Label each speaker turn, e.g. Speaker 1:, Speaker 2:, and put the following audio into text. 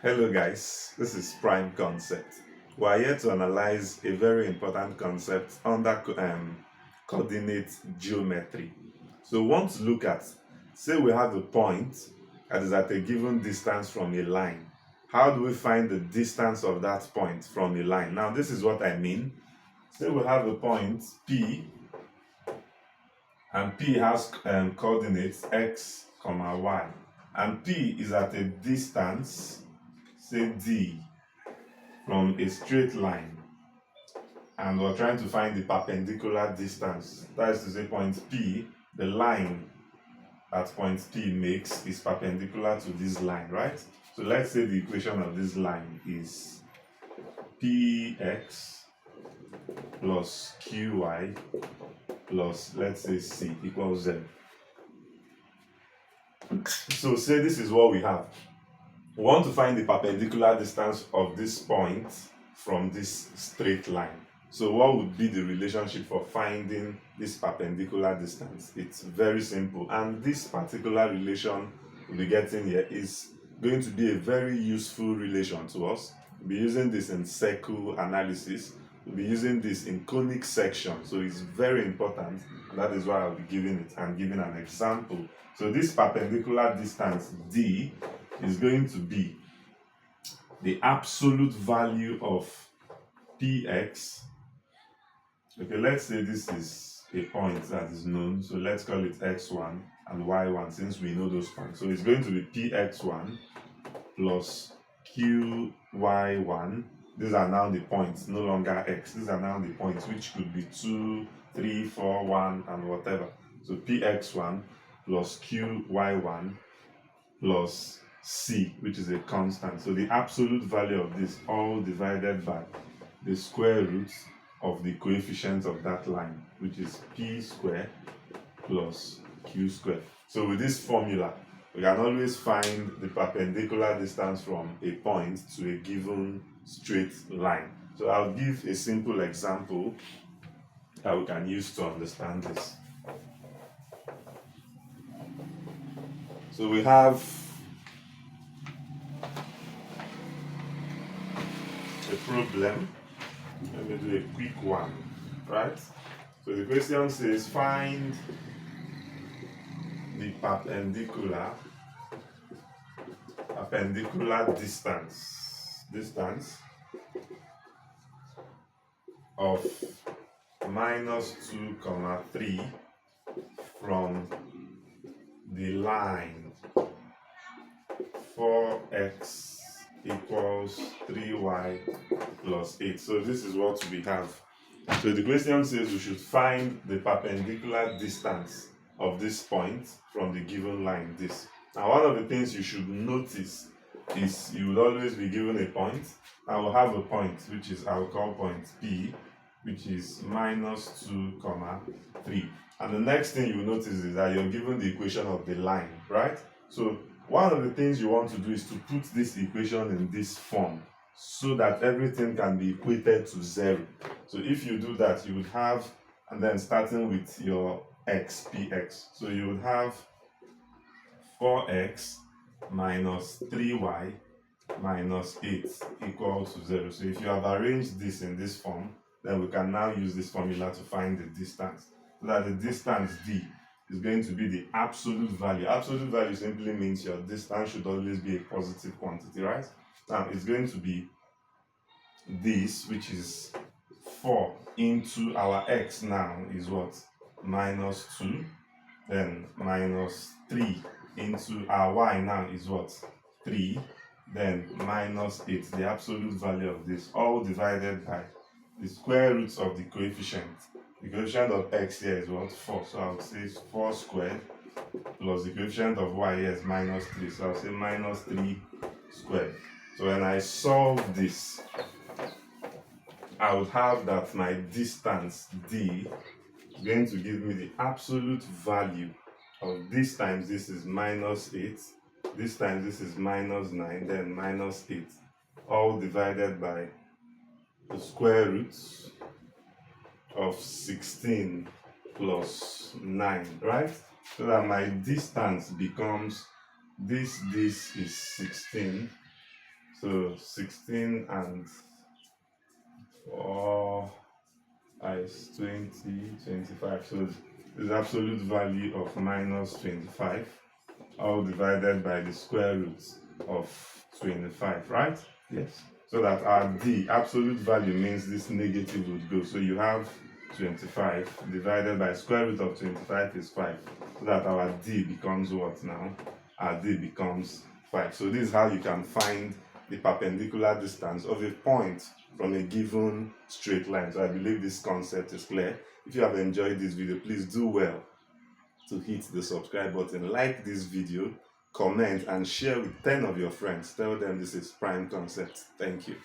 Speaker 1: Hello guys, this is Prime Concept. We are here to analyze a very important concept under coordinate geometry. So we want to look at, say we have a point that is at a given distance from a line. How do we find the distance of that point from a line? Now this is what I mean. Say we have a point P and P has coordinates x, y, and P is at a distance, say D, from a straight line, and we're trying to find the perpendicular distance. That is to say, point P, the line that point P makes is perpendicular to this line, right? So let's say the equation of this line is px plus qy plus, let's say, c equals z. So say this is what we have. We want to find the perpendicular distance of this point from this straight line. So what would be the relationship for finding this perpendicular distance? It's very simple, and this particular relation we'll be getting here is going to be a very useful relation to us. We'll be using this in circle analysis. We'll be using this in conic section, so it's very important, and that is why I'll be giving it. I'm giving an example. So this perpendicular distance D is going to be the absolute value of px. Okay, let's say this is a point that is known, so let's call it x1 and y1 since we know those points. So it's going to be px1 plus qy1. These are now the points, no longer x. These are now the points, which could be 2, 3, 4, 1, and whatever. So px1 plus qy1 plus c, which is a constant. So the absolute value of this, all divided by the square root of the coefficient of that line, which is p squared plus q squared. So with this formula, we can always find the perpendicular distance from a point to a given straight line. So I'll give a simple example that we can use to understand this. So we have a problem. Let me do a quick one, right? So the question says find the perpendicular distance of -2, 3 from the line 4x equals 3y plus 8. So this is what we have. So the question says we should find the perpendicular distance of this point from the given line, this. Now one of the things you should notice is you will always be given a point. I will have a point which is, I will call point P, which is -2, 3. And the next thing you notice is that you're given the equation of the line, right? So one of the things you want to do is to put this equation in this form so that everything can be equated to 0. So if you do that, you would have, and then starting with your x, px, so you would have 4x minus 3y minus 8 equal to 0. So if you have arranged this in this form, then we can now use this formula to find the distance. So that the distance d is going to be the absolute value. Absolute value simply means your distance should always be a positive quantity, right? Now it's going to be this, which is 4 into our x now is what? -2. Then -3 into our y now is what? 3. Then -8. The absolute value of this, all divided by the square roots of the coefficient. The coefficient of x here is what? 4. So I would say 4 squared plus the coefficient of y here is -3. So I'll say -3 squared. So when I solve this, I would have that my distance d is going to give me the absolute value of this times this is -8, this times this is -9, then -8, all divided by the square roots of 16 plus 9, right? So that my distance becomes this is 16. So 16 and 4 is 20, 25. So the absolute value of minus 25, all divided by the square root of 25, right? Yes. So that our d, absolute value, means this negative would go. So you have 25 divided by square root of 25 is 5. So that our d becomes what now? Our d becomes 5. So this is how you can find the perpendicular distance of a point from a given straight line. So I believe this concept is clear. If you have enjoyed this video, please do well to hit the subscribe button, like this video, comment, and share with 10 of your friends. Tell them this is prime concept. Thank you.